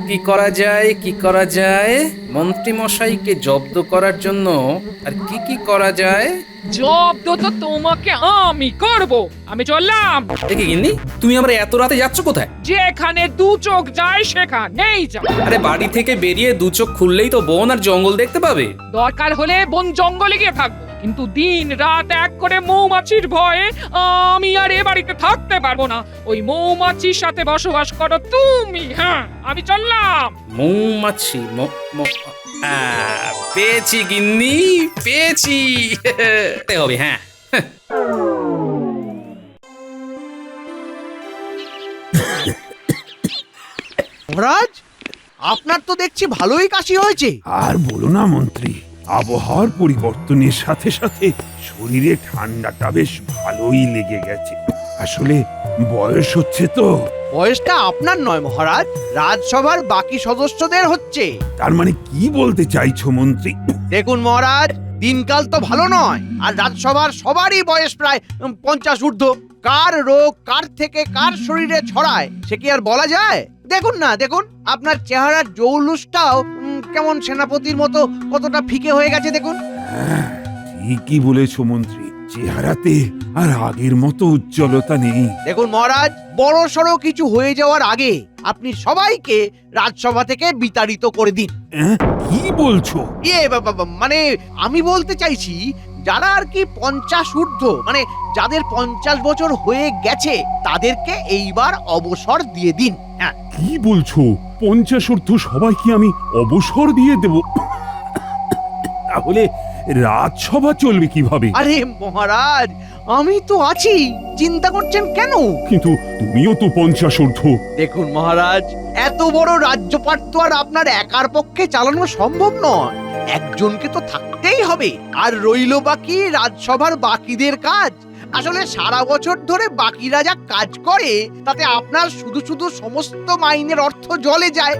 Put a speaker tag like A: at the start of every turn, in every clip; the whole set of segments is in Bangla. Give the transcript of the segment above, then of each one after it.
A: কি করা যায়, কি করা যায়? মন্ত্রী মশাইকে জব্দ করার জন্য আর কি কি করা যায়?
B: জব্দ তো তোমাকে আমি করব। আমি চললাম।
A: দেখি গিন্নি, তুমি আবার এত রাতে যাচ্ছ কোথায়?
B: যেখানে দু চোখ যায় সেখানেই যাও।
A: আরে বাড়ি থেকে বেরিয়ে দু চোখ খুললেই তো বন আর জঙ্গল দেখতে পাবে।
B: দরকার হলে বন জঙ্গলে গিয়ে থাকবো, কিন্তু দিন রাত এক করে মৌমাছির ভয়ে আমি আর এ বাড়িতে থাকতে পারবো না। ওই মৌমাছির সাথে বসবাস করো তুমি। হ্যাঁ, আমি চললাম।
A: মৌমাছি পেয়েছি গিন্নি, পেয়েছি। হবে হ্যাঁ।
C: মহারাজ, আপনার তো দেখছি ভালোই কাশি হয়েছে।
D: আর বলো না মন্ত্রী, আবহাওয়ার পরিবর্তনের সাথে সাথে শরীরে ঠান্ডাটা বেশ ভালোই লেগে গেছে। আসলে বয়স হচ্ছে তো।
C: বয়সটা আপনার নয় মহারাজ, রাজসভার বাকি সদস্যদের হচ্ছে।
D: তার মানে কি বলতে চাইছো মন্ত্রী?
C: দেখুন মহারাজ, দিনকাল তো ভালো নয়, আর রাজসভার সবারই বয়স প্রায় 50 ঊর্ধ্ব। কার রোগ কার থেকে কার শরীরে ছড়ায় সে কি আর বলা যায়? দেখুন না, দেখুন আপনার চেহারার জৌলুসটাও কেমন সেনাপতির মতো কতটা ফিকে হয়ে গেছে দেখুন।
D: হ্যাঁ, ঠিকই বলেছো মন্ত্রী, চেহারাতে আর আগের মতো উজ্জ্বলতা নেই।
C: দেখুন মহারাজ, বড় সড়ো কিছু হয়ে যাওয়ার আগে আপনি সবাইকে রাজসভা থেকে বিতাড়িত করে দিন।
D: কি বলছো?
C: মানে আমি বলতে চাইছি, যারা আর কি 50 ঊর্ধ্ব, মানে যাদের 50 বছর হয়ে গেছে, তাদেরকে এইবার অবসর দিয়ে দিন। হ্যাঁ,
D: কি বলছো? 50 ঊর্ধ্ব সবাইকে আমি অবসর দিয়ে দেব? তাহলে রাজসভা চলবে কিভাবে?
C: আরে মহারাজ, আমি তো আছি, চিন্তা করছেন কেন?
D: কিন্তু তুমিও তো 50 ঊর্ধ্ব।
C: দেখুন মহারাজ, এত বড় রাজ্যপাট তো আর আপনার একার পক্ষে চালানো সম্ভব নয়। একজনকে তো থাকতেই হবে। আর রইল বাকি রাজসভার বাকিদের কাজ। আসলে সারা বছর ধরে বাকিরা যা কাজ করে, তাতে আপনার শুধু শুধু সমস্ত মাইনের অর্থ জলে যায়।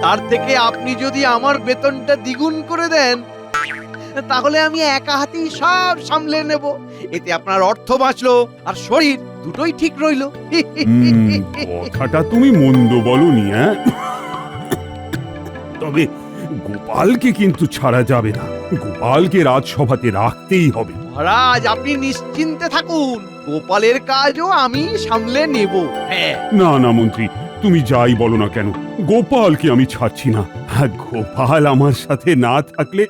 C: তার থেকে আপনি যদি আমার বেতনটা দ্বিগুণ করে দেন, তাহলে আমি একা হাতেই সব সামলে নেব। এতে আপনার অর্থ বাঁচলো আর শরীর দুটোই ঠিক রইলো।
D: কথাটা তুমি মন্দ বলনি। তবে গোপালকে কিন্তু ছাড়া যাবে না। গোপালকে রাজসভাতে রাখতেই হবে।
C: মহারাজ, আপনি নিশ্চিন্তে থাকুন, গোপালের কাজও আমি সামলে নেব। হ্যাঁ,
D: না না মন্ত্রী, তুমি যাই বলো না কেন, গোপালকে আমি ছাড়ছি না। আর গোপাল আমার সাথে না থাকলে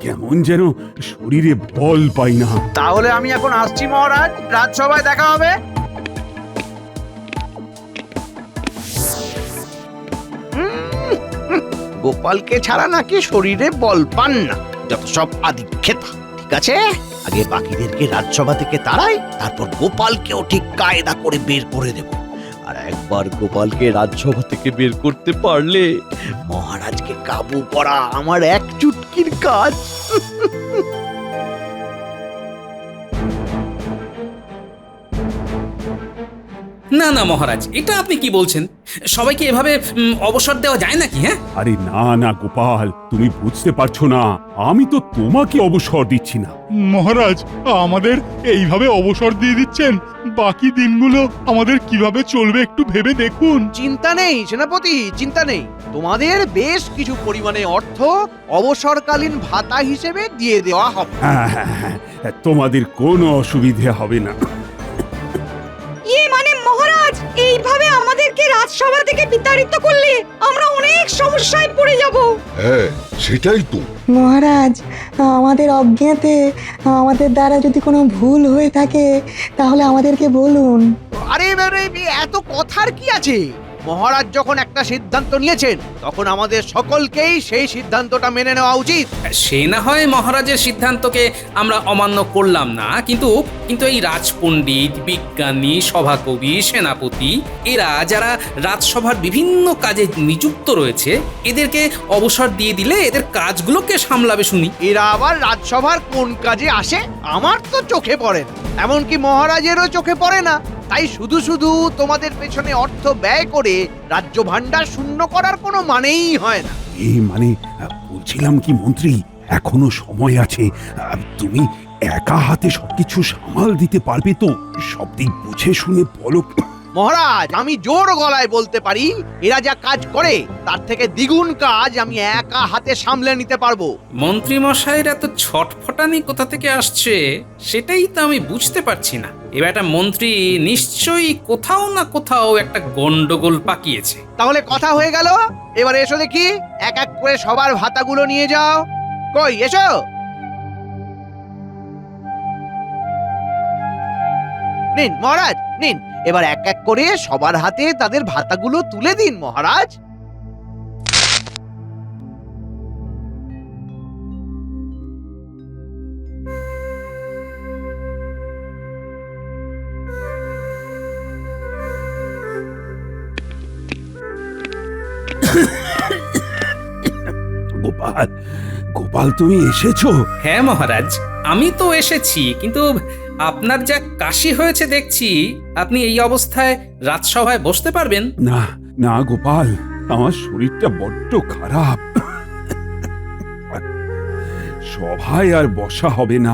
D: কেমন যেন শরীরে বল পাই না।
C: তাহলে আমি এখন আসছি মহারাজ, রাজসভায় দেখা হবে। গোপালকে ছাড়া নাকি শরীরে বল পান না, যত সব আদিক্ষেতা। ঠিক আছে, আগে বাকিদেরকে রাজসভা থেকে তাড়াই, তারপর গোপালকেও ঠিক কায়দা করে বের করে দেব। আর একবার গোপালকে রাজসভা থেকে বের করতে পারলে মহারাজকে কাবু করা আমার এক চুটকির কাজ।
A: না না মহারাজ, এটা আপনি কি বলছেন? সবাইকে এভাবে অবসর দেওয়া যায় নাকি? হ্যাঁ,
D: আরে না না গোপাল, তুমি বুঝতে পারছো না, আমি তো তোমাকে অবসর দিচ্ছি না।
E: মহারাজ, আমাদের এইভাবে অবসর দিয়ে দিচ্ছেন, বাকি দিনগুলো আমাদের কিভাবে চলবে একটু ভেবে দেখুন।
C: চিন্তা নেই সেনাপতি, চিন্তা নেই। তোমাদের বেশ কিছু পরিমাণে অর্থ অবসরকালীন ভাতা হিসেবে দিয়ে দেওয়া হবে।
D: হ্যাঁ হ্যাঁ হ্যাঁ, তোমাদের কোনো অসুবিধে হবে না।
F: মানে মহারাজ, এইভাবে আমাদেরকে রাজসভা থেকে বিতাড়িত করলে আমরা অনেক সমস্যায় পড়ে যাব।
G: হ্যাঁ, সেটাই তো।
H: মহারাজ, আমাদের অজ্ঞাতে আমাদের দ্বারা যদি কোনো ভুল হয়ে থাকে তাহলে আমাদেরকে বলুন।
C: আরে এত কথার কি আছে? মহারাজ যখন একটা সিদ্ধান্ত নিয়েছেন, তখন আমাদের সকলকেই সেই সিদ্ধান্তটা মেনে নেওয়া উচিত।
A: সে না হয় মহারাজের সিদ্ধান্তকে আমরা অমান্য করলাম না, কিন্তু এই রাজপণ্ডিত, বিজ্ঞানী, সভাকবি, সেনাপতি, এরা যারা রাজসভার বিভিন্ন কাজে নিযুক্ত রয়েছে, এদেরকে অবসর দিয়ে দিলে এদের কাজগুলোকে সামলাবে শুনি।
C: এরা আবার রাজসভার কোন কাজে আসে আমার তো চোখে পড়ে না, এমনকি মহারাজেরও চোখে পড়ে না। তাই শুধু শুধু তোমাদের পেছনে অর্থ ব্যয় করে রাজ্য ভাণ্ডার শূন্য করার কোনো মানেই হয় না।
D: মানে বলছিলাম কি মন্ত্রী, এখনো সময় আছে। তুমি একা হাতে সবকিছু সামাল দিতে পারবে তো? সব দিক বুঝে শুনে বলো।
C: মহারাজ, আমি জোর গলায় বলতে পারি এরা যা কাজ করে তার থেকে দ্বিগুণ কাজ আমি একা হাতে সামলে নিতে পারবো।
A: মন্ত্রী মশাইয়ের এত ছটফটানি কোথা থেকে আসছে সেটাই তো আমি বুঝতে পারছি না। এবার একটা মন্ত্রী নিশ্চয়ই কোথাও না কোথাও একটা গন্ডগোল পাকিয়েছে।
C: তাহলে কথা হয়ে গেল, এবার এসো দেখি, এক এক করে সবার ভাতাগুলো নিয়ে যাও। কই এসো। নিন মহারাজ, নিন। এবার এক এক করে সবার হাতে তাদের ভাতাগুলো তুলে দিন মহারাজ।
D: গোপাল, গোপাল তুমি এসেছো?
A: হ্যাঁ মহারাজ, আমি তো এসেছি, কিন্তু আপনার যা কাশি হয়েছে দেখছি, আপনি এই অবস্থায় রাজসভায় বসতে পারবেন?
D: না না গোপাল, আমার শরীরটা বড্ড খারাপ। সভায় আর বসা হবে না।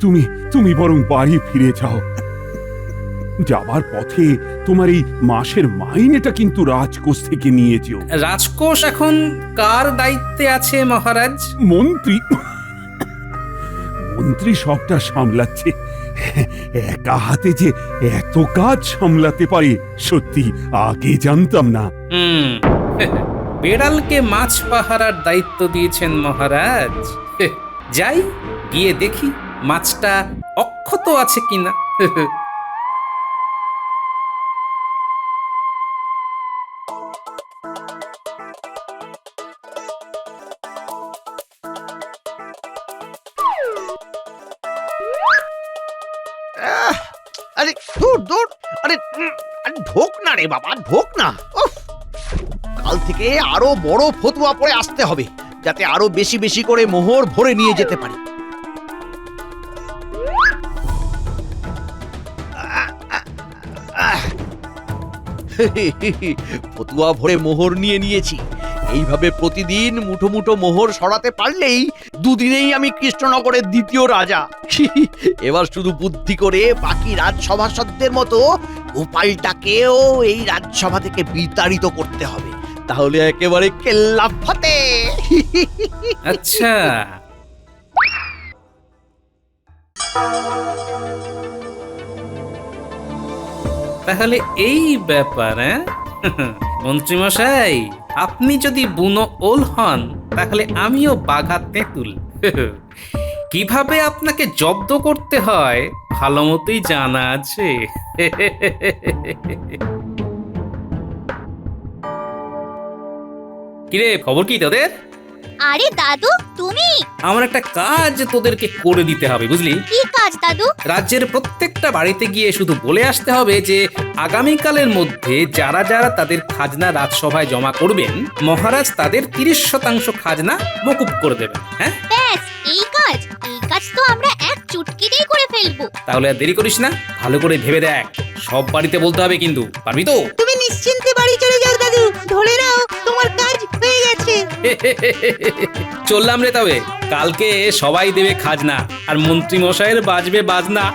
D: তুমি তুমি বরং বাড়ি ফিরে যাও। যাবার পথে তোমার এই মাসের মাইনেটা কিন্তু রাজকোষ থেকে নিয়ে যেও।
A: রাজকোষ এখন কার দায়িত্বে আছে মহারাজ?
D: মন্ত্রী মন্ত্রী সবটা সামলাচ্ছে। একা হাতে যে এত কাজ সামলাতে পারে সত্যি আগে জানতাম না।
A: হুম, বেড়ালকে মাছ পাহারার দায়িত্ব দিয়েছেন মহারাজ। যাই গিয়ে দেখি মাছটা অক্ষত আছে কিনা।
C: আরে দূর দূর, আরে আরে ঢোক না রে বাবা, ঢোক না। উফ, কাল থেকে আরো বড় ফতুয়া পরে আসতে হবে, যাতে আরো বেশি বেশি করে মোহর ভরে নিয়ে যেতে পারি। ফতুয়া ভরে মোহর নিয়ে নিয়েছি। এইভাবে প্রতিদিন মুঠো মুঠো মোহর সরাতে পারলেই দুদিনেই আমি কৃষ্ণনগরের দ্বিতীয় রাজা। এবার শুধু বুদ্ধি করে বাকি রাজসভাসদদের মতো গোপালটাকেও এই রাজসভা থেকে বিতাড়িত করতে হবে, তাহলে একেবারে কেল্লা ফতে।
A: আচ্ছা, তাহলে এই ব্যাপার। মন্ত্রীমশাই, আপনি যদি বুনো ওল হন তাহলে আমিও বাঘা তেঁতুল। কিভাবে আপনাকে জব্দ করতে হয় ভালো মতোই জানা আছে। কিরে, খবর কি তোদের?
I: আরে দাদু, তুমি?
A: আমার একটা কাজ তোদেরকে করে দিতে হবে, বুঝলি?
I: কি কাজ দাদু?
A: রাজ্যের প্রত্যেকটা বাড়িতে গিয়ে শুধু বলে আসতে হবে যে আগামীকালের মধ্যে যারা যারা তাদের খাজনা রাজসভায় জমা করবেন, মহারাজ তাদের 30% খাজনা মকুব করে দেবেন। হ্যাঁ,
I: ব্যাস, এই কাজ তো আমরা এক চুটকিতেই করে ফেলবো।
A: তাহলে আর দেরি করিস না, ভালো করে ভেবে দেখ। সব বাড়িতে বলতে হবে কিন্তু, পারবি তো?
F: তুমি নিশ্চিন্তে বাড়ি চলে যাও দাদু, ধরে নাও তোমার কাজ হয়ে গেছে।
A: চললাম রে তবে, কালকে সবাই দেবে খাজনা আর মন্ত্রী মশাইয়ের বাজবে বাজনা।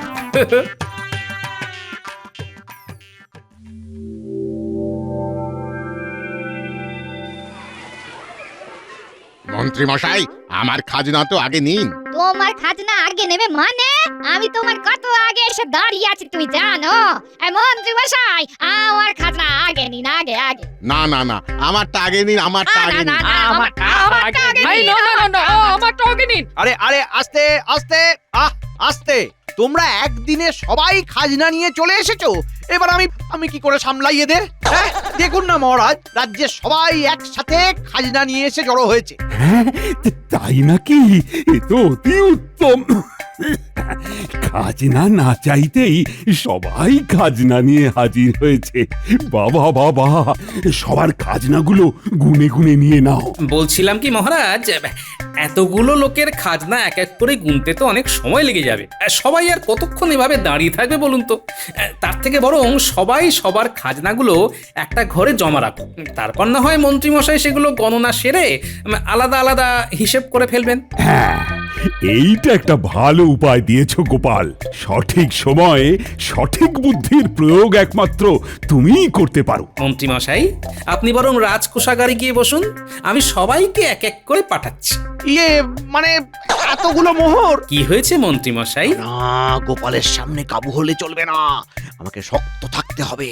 G: মন্ত্রী মশাই, আমার খাজনা তো আগে নিন।
I: তোমার খাজনা আগে নেবে মানে? আমি তোমার কত আগে এসে দাঁড়িয়ে আছি তুমি জানো? মন্ত্রী মশাই, আমার খাজনা আগে নিন, আগে আগে।
G: না না না, আমারটা আগে নিন, আমারটা আগে নিন।
B: আমারটা আগে নিন।
C: আরে আরে আস্তে আস্তে, আস্তে। তোমরা একদিনে সবাই খাজনা নিয়ে চলে এসেছো, এবার আমি কি করে সামলাই এদের? হ্যাঁ, দেখুন না মহারাজ, রাজ্যের সবাই একসাথে খাজনা নিয়ে এসে জড়ো হয়েছে।
D: হ্যাঁ, তাই নাকি? এ তো অতি উত্তম। খাজনা না চাইতেই সবাই খাজনা নিয়ে হাজির হয়েছে। বাবা বাবা, সবার খাজনাগুলো গুনে গুনে নিয়ে নাও।
A: বলছিলাম কি মহারাজ, এতগুলো লোকের খাজনা এক এক করে গুনতে তো অনেক সময় লেগে যাবে। সবাই আর কতক্ষণ এভাবে দাঁড়িয়ে থাকবে বলুন তো? তার থেকে বরং সবাই সবার খাজনাগুলো একটা ঘরে জমা রাখো, তারপর না হয় মন্ত্রী মশাই সেগুলো গণনা সেরে আলাদা আলাদা হিসেব করে ফেলবেন।
D: হ্যাঁ, এইটা একটা ভালো উপায় দিয়েছো গোপাল। সঠিক সময়ে সঠিক বুদ্ধির প্রয়োগ একমাত্র তুমিই করতে পারো।
A: মন্ত্রী মশাই, আপনি বরং রাজকোষাগারে গিয়ে বসুন, আমি সবাইকে এক এক করে পাঠাচ্ছি।
C: ইয়ে মানে এতগুলো মোহর।
A: কি হয়েছে মন্ত্রী মশাই?
C: না, গোপালের সামনে কাবু হলে চলবে না, আমাকে শক্ত থাকতে হবে।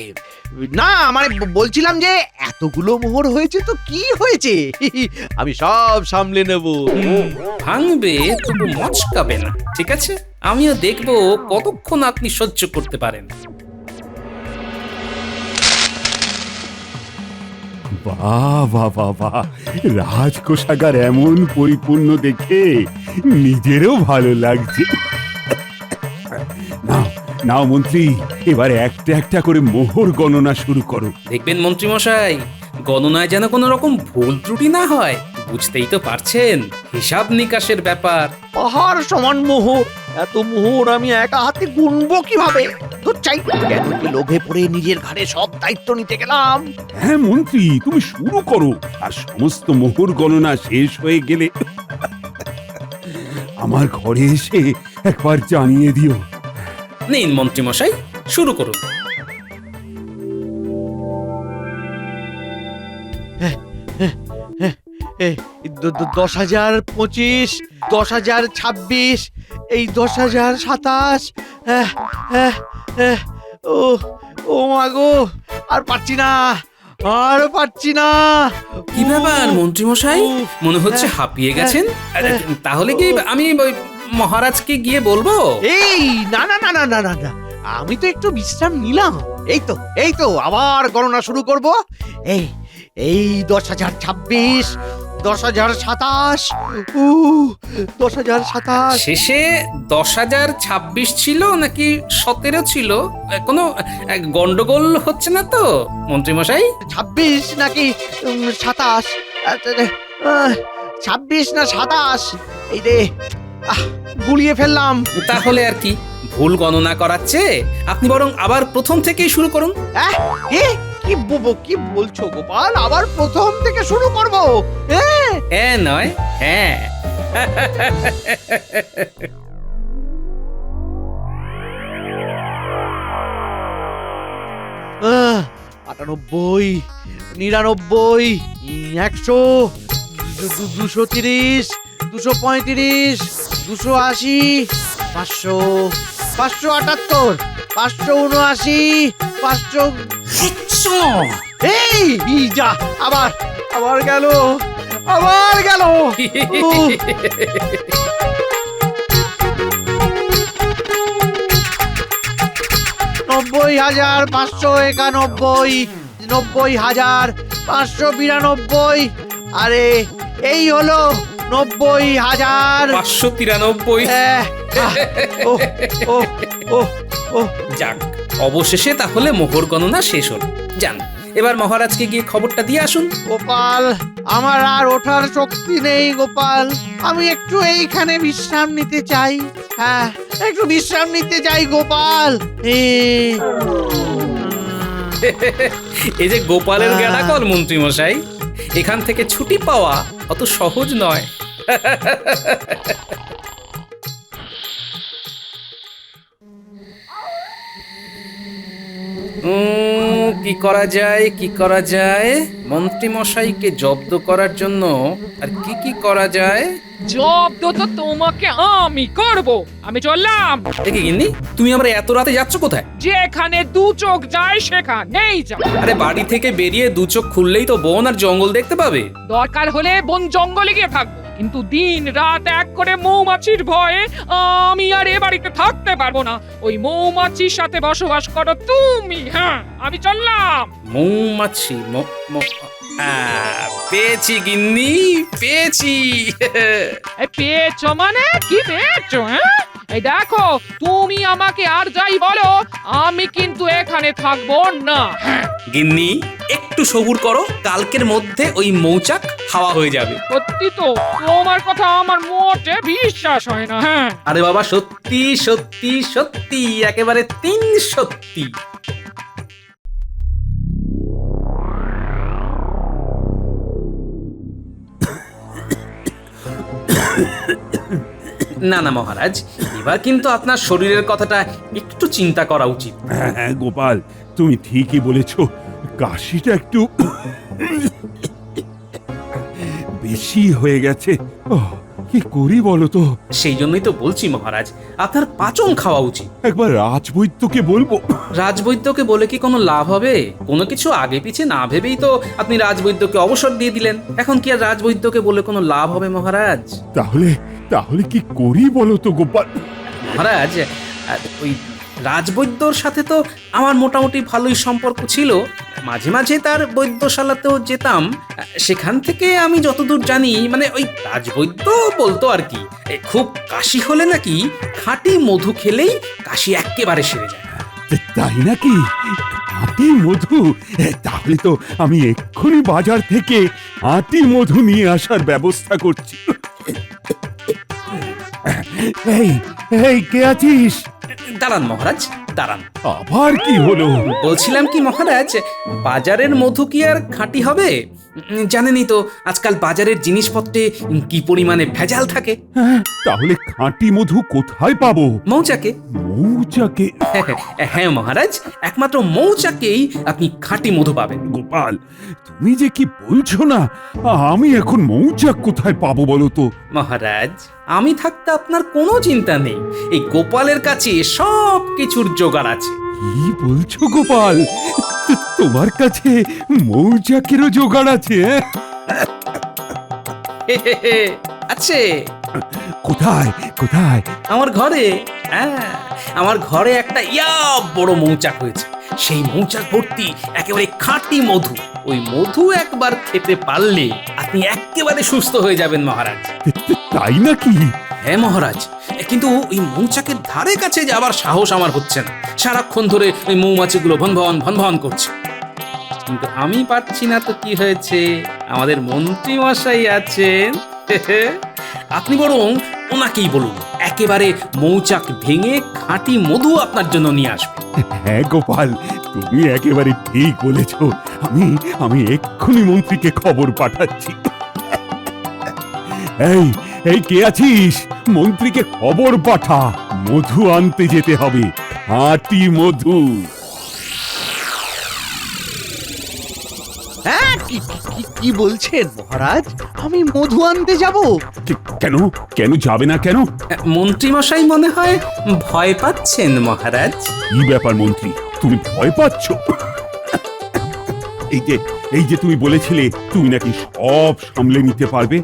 C: না মানে বলছিলাম যে এতগুলো মোহর হয়েছে তো কি হয়েছে, আমি সব সামলে নেব।
A: ভাঙবে তবু মচকাবে না, ঠিক আছে? আমিও দেখবো কতক্ষণ আপনি সহ্য করতে পারেন।
D: বাহ বাহ বাহ বাহ, রাজকোষাগার এমন পরিপূর্ণ দেখে নিজেরও ভালো লাগছে। নাও নাও মন্ত্রী, এবার একটা একটা করে মোহর গণনা শুরু করো।
A: দেখবেন মন্ত্রী মশাই, গণনায় যেন কোনো রকম ভুল ত্রুটি না হয়। বুঝতেই তো পারছেন, হিসাব নিকাশের ব্যাপার।
C: পাহাড় সমান মোহর, এত মোহর আমি একা হাতে গুনবো কিভাবে? তো চাই কেন কি লোভে পড়ে নিজের ঘাড়ে সব দায়িত্ব নিতে গেলাম।
D: হ্যাঁ মন্ত্রী, তুমি শুরু করো, আর সমস্ত মোহর গণনা শেষ হয়ে গেলে আমার ঘরে এসে একবার জানিয়ে দিও।
A: নিন মন্ত্রী মশাই, শুরু করুন।
C: এই 10,025, 10,026, এই 10,027। ও ও মাগো, আর পারছি না, আর পারছি না।
A: কি ব্যাপার মন্ত্রী মশাই, মনে হচ্ছে হাঁপিয়ে গেছেন। তাহলে কি আমি ওই মহারাজকে গিয়ে বলবো?
C: এই না না না না না না না, আমি তো একটু বিশ্রাম নিলাম। এই তো আবার গণনা শুরু করব। এই 10,026, 10,027, 10,027।
A: শেষে 10,026 ছিল নাকি 17 ছিল? কোনো গন্ডগোল হচ্ছে না তো মন্ত্রী মশাই?
C: 26 নাকি 27? 26 না 27, এই রে, গুলিয়ে ফেললাম।
A: তাহলে আর কি, ভুল গণনা করাচ্ছে, আপনি বরং আবার প্রথম থেকেই শুরু করুন।
C: কি বলছো গোপাল, আবার প্রথম থেকে শুরু করব?
A: হ্যাঁ নয় হ্যাঁ।
C: 98, 99, 100, 230, 235, 280, 500, 578, 579, 500। এই যা, আবার গেল। নব্বই হাজার 591, 90,592। আরে এই হলো 90,000
A: 593। যাক, অবশেষে তাহলে মোহর গণনা শেষ হল। যান, এবার মহারাজকে গিয়ে খবরটা দিয়ে আসুন।
C: গোপাল, আমার আর ওঠার শক্তি নেই গোপাল, আমি একটু এইখানে বিশ্রাম নিতে চাই। হ্যাঁ, একটু বিশ্রাম নিতে চাই গোপাল।
A: এই যে গোপালের গেড়াকল মন্ত্রী মশাই, এখান থেকে ছুটি পাওয়া অত সহজ নয়। কি করা যায় মন্ত্রী মশাইকে জব্দ করার জন্য? আর কি করা যায়?
B: জব্দ তো তোমাকে আমি করব। আমি চললাম।
A: দেখি গিন্নি, তুমি আমরা এত রাতে যাচ্ছ কোথায়?
B: যেখানে দু চোখ যায় সেখানেই যাও।
A: আরে বাড়ি থেকে বেরিয়ে দু চোখ খুললেই তো বন আর জঙ্গল দেখতে পাবে।
B: দরকার হলে বন জঙ্গলে গিয়ে থাকবো, কিন্তু দিন রাত এক করে মৌমাছির ভয়ে আমি আর এ বাড়িতে থাকতে পারবো না। ওই মৌমাছির সাথে বসবাস করো তুমি। হ্যাঁ, আমি চললাম।
A: মৌমাছি পেয়েছি গিন্নি, পেয়েছি।
B: পেয়েছো মানে কি পেয়েছো? হ্যাঁ, এই দেখো, তুমি আমাকে আর যাই বলো, আমি কিন্তু এখানে থাকবো না।
A: গিন্নি, একটু সবুর করো, কালকের মধ্যে ওই মৌচাক হাওয়া হয়ে যাবে।
B: সত্যি তো, তোমার কথা আমার মোটে বিশ্বাস হয় না। হ্যাঁ,
A: আরে বাবা, সত্যি সত্যি সত্যি, একেবারে 3 সত্যি। না না মহারাজ, এবার কিন্তু আপনার শরীরের কথাটা একটু চিন্তা করা উচিত।
D: হ্যাঁ হ্যাঁ গোপাল, তুমি ঠিকই বলেছ, কাশিটা একটু বেশি হয়ে গেছে। ওহ, কি করি বলো তো?
A: সেই জন্যই তো বলছি মহারাজ, আপনার পাচন খাওয়া উচিত।
D: একবার রাজবৈদ্যকে বলবো।
A: রাজবৈদ্যকে বলে কি কোনো লাভ হবে? কোনো কিছু আগে পিছে না ভেবেই তো আপনি রাজবৈদ্যকে অবসর দিয়ে দিলেন। এখন কি আর রাজবৈদ্যকে বলে কোনো লাভ হবে মহারাজ?
D: তাহলে তাহলে কি করি বলো তো গোপাল?
A: মহারাজ, ওই রাজবৈদ্যর সাথে তো আমার মোটামুটি ভালোই সম্পর্ক ছিল। মাঝে মাঝে তার বৈদ্যশালাতেও যেতাম। সেখান থেকে আমি যতদূর জানি, মানে ওই রাজবৈদ্য বলতো আর কি, খুব কাশি হলে নাকি খাঁটি মধু খেলেই কাশি এক্কেবারে সেরে যায়।
D: তাই নাকি? আটি মধু? তাহলে তো আমি এক্ষুনি বাজার থেকে আটি মধু নিয়ে আসার ব্যবস্থা করছি। এই এই কে আছিস?
A: দাঁড়ান মহারাজ, দাঁড়ান।
D: আবার কি হলো?
A: বলছিলাম কি মহারাজ, বাজারের মধু কি আর খাঁটি হবে? জানেনই তো আজকাল বাজারের জিনিসপত্রে কি পরিমাণে ভেজাল থাকে।
D: হ্যাঁ, তাহলে খাঁটি মধু কোথায় পাবো?
A: মৌচাকে।
D: মৌচাকে?
A: হ্যাঁ মহারাজ, একমাত্র মৌচাকেই আপনি খাঁটি মধু পাবেন।
D: গোপাল, তুমি যে কি বলছো না, আমি এখন মৌচাক কোথায় পাবো বলো তো?
A: মহারাজ, আমি থাকতে আপনার কোনো চিন্তা নেই। এই গোপালের কাছে সব কিছুর জোগাড় আছে।
D: কি বলছো গোপাল? তোমার কাছে মৌচাকেরও জোগাড় আছে?
A: আছে।
D: কোথায় কোথায়?
A: আমার ঘরে। হ্যাঁ, আমার ঘরে একটা বড় মৌচাক হয়েছে। সেই মৌচাক ভর্তি একেবারে খাঁটি মধু। ওই মধু একবার খেতে পারলে আপনি একেবারে সুস্থ হয়ে যাবেন মহারাজ।
D: তাই নাকি?
A: হ্যাঁ মহারাজ, কিন্তু ওই মৌচাকের ধারে কাছে যাবার সাহস আমার হচ্ছে না। সারাক্ষণ ধরে ওই মৌমাছিগুলো ভনভন ভনভন করছে। কিন্তু আমি পারছি না তো কি হয়েছে, আমাদের মন্ত্রী মশাই আছেন। আপনি বরং ওনাকেই বলুন, একেবারে মৌচাক ভেঙে খাঁটি মধু আপনার জন্য নিয়ে আসবে।
D: হ্যাঁ গোপাল, তুমি একেবারে ঠিক বলেছ। আমি এক্ষুনি মন্ত্রীকে খবর পাঠাচ্ছি। এই এই কে আছিস? মন্ত্রীকে খবর পাঠা, মধু আনতে যেতে হবে, খাঁটি মধু।
C: হ্যাঁ, কি বলছেন মহারাজ? আমি মধু আনতে যাব?
D: কেন কেন যাবে না কেন?
A: মন্ত্রী মশাই মনে হয় ভয় পাচ্ছেন মহারাজ।
D: কি ব্যাপার মন্ত্রী, তুমি ভয় পাচ্ছ? এই যে তুমি বলেছিলে তুমি নাকি সব সামলে নিতে পারবে।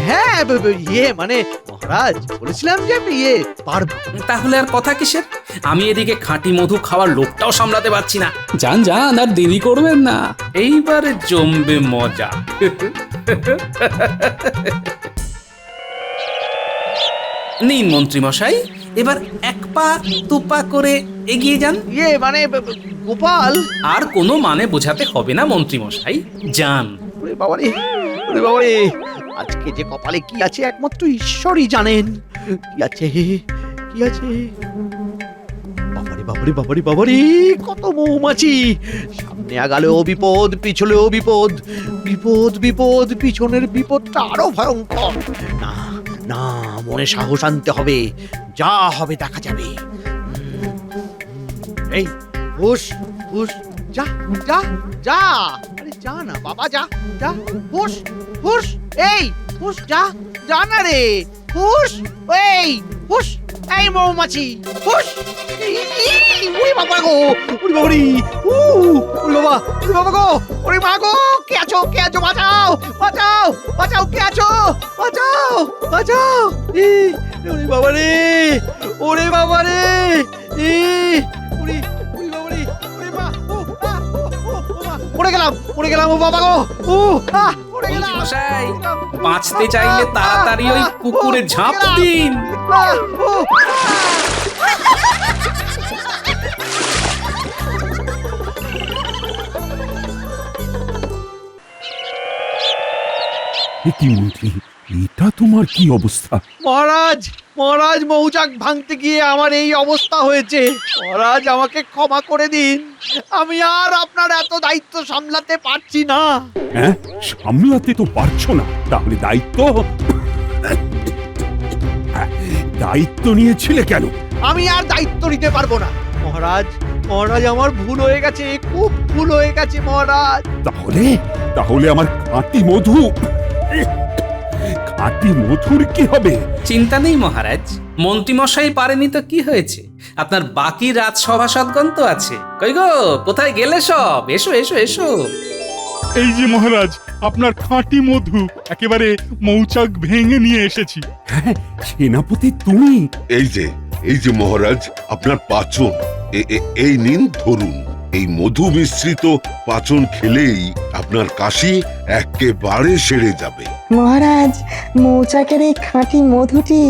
C: হ্যাঁ, মানে মহারাজ বলেছিলাম যে আমি পারবো।
A: তাহলে আর কথা কিসের? আমি এদিকে খাঁটি মধু খাওয়ার লোকটাও সামলাতে পারছি না। যান যান, আর দেরি করবেন না, এইবারে জমবে মজা। নিন মন্ত্রী মশাই, এবার এক পা দুপা করে এগিয়ে যান।
C: মানে গোপাল।
A: আর কোনো মানে বোঝাতে হবে না মন্ত্রী মশাই, যান।
C: ওরে বাবারে, ওরে বাবারে, আজকে যে কপালে কি আছে একমাত্র ঈশ্বরই জানেন। কি আছে, কি আছে? বাবারে বাবারে বাবারে বাবারে, কত মৌমাছি! সামনে আগালেও বিপদ, পিছলেও বিপদ। বিপদ বিপদ, পিছনের বিপদটা আরো ভয়ঙ্কর। না না, মনে সাহস আনতে হবে, যা হবে দেখা যাবে। এই হুশ হুশ, যা যা যা, আরে যা না বাবা, যা যা, হুশ হুশ, এই হুশ, যা যা না রে, হুশ, এই হুশ, এই মৌমাছি হুশ। ওরে বাবা গো, ওরে বাবা রে, ওরে বাবা, ওরে বাবা গো, ওরে মা গো, কে আছো, কে আছো, বাঁচাও বাঁচাও বাঁচাও, কে আছো, বাঁচাও বাঁচাও। ওরে বাবা রে, ওরে বাবা রে, ওরে ওরে বাবা রে, ওরে মা, পড়ে গেলাম ও বাবা গো, পড়ে
A: মন্ত্রী
C: গেলাম।
A: মশাই, বাঁচতে চাইলে তাড়াতাড়ি ওই পুকুরে ঝাঁপ দিন।
D: কি মন্ত্রী, এটা তোমার কি অবস্থা?
C: মহারাজ, মহারাজ, মৌচাক ভাঙতে গিয়ে আমার এই অবস্থা হয়েছে। মহারাজ আমাকে ক্ষমা করে দিন, আমি আর আপনার এত দায়িত্ব সামলাতে পারছি না।
D: হ্যাঁ, সামলাতে তো পারছো না, তাহলে দায়িত্ব? দায়িত্ব নিয়েছিলে কেন?
C: আমি আর দায়িত্ব নিতে পারবো না মহারাজ। মহারাজ, আমার ভুল হয়ে গেছে, খুব ভুল হয়ে গেছে মহারাজ।
D: তাহলে তাহলে আমার খাঁটি মধু, খাঁটি মধুর কি হবে?
A: চিন্তা নেই মহারাজ, মন্ত্রীমশাই পারেনি তো কি হয়েছে, আপনার বাকি রাজসভাসদগণ তো আছে। কই গো, কোথায় গেলে সব? এসো এসো এসো।
E: এই যে মহারাজ, আপনার খাঁটি মধু একেবারে মৌচাক ভেঙে নিয়ে এসেছি।
D: হ্যাঁ, সেনাপতি তুমি?
J: এই যে মহারাজ, আপনার পাচন এই নিন, ধরুন। এই মধু মিশ্রিত পাচন খেলেই আপনার কাশি একেবারে সেরে যাবে।
H: মহারাজ, মৌচাকের এই খাঁটি মধুটি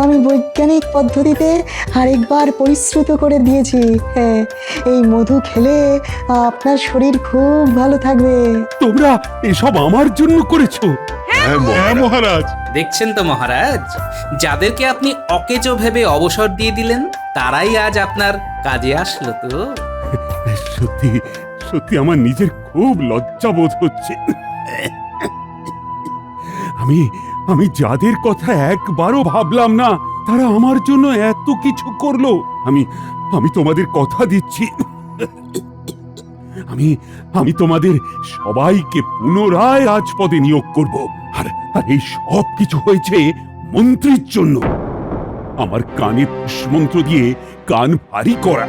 H: আমি বৈজ্ঞানিক পদ্ধতিতে আরেকবার পরিশ্রুত করে দিয়েছি। হ্যাঁ, এই মধু খেলে আপনার শরীর খুব ভালো থাকবে।
D: তোমরা এসব আমার জন্য করেছো?
J: হ্যাঁ
E: হ্যাঁ
J: মহারাজ।
E: মহারাজ।
A: দেখছেন তো মহারাজ, যাদেরকে আপনি অকেজো ভেবে অবসর দিয়ে দিলেন তারাই আজ আপনার কাজে আসলো তো।
D: সত্যি সত্যি আমার নিজের খুব লজ্জা বোধ হচ্ছে। আমি যাদের কথা একবারও ভাবলাম না, তারা আমার জন্য এত কিছু করলো। আমি তোমাদের কথা দিচ্ছি, আমি তোমাদের সবাইকে পুনরায় রাজপদে নিয়োগ করব। আর এই সব কিছু হয়েছে মন্ত্রীর জন্য। আমার কানে পুষ্মন্ত্র দিয়ে কান ভারী করা।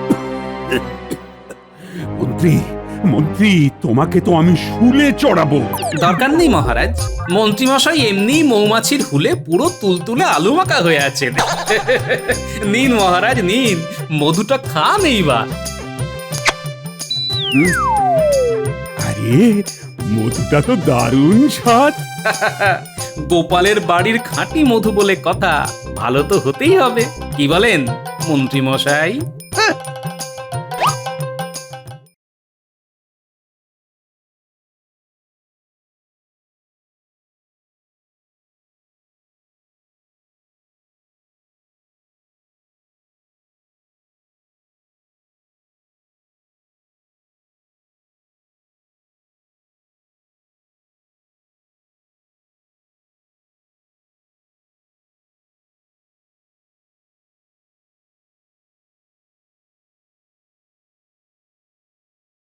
D: মন্ত্রী, তোমাকে তো আমি শুলে চড়াবো।
A: দরকার নেই মহারাজ, মন্ত্রীমশাই এমনি মৌমাছির হুলে পুরো তুলতুলে আলু মাখা হয়ে আছেন। নিন মহারাজ নিন, মধুটা খান এইবার।
D: আরে, মধুটা তো দারুণ স্বাদ।
A: গোপালের বাড়ির খাঁটি মধু বলে কথা, ভালো তো হতেই হবে। কি বলেন মন্ত্রীমশাই?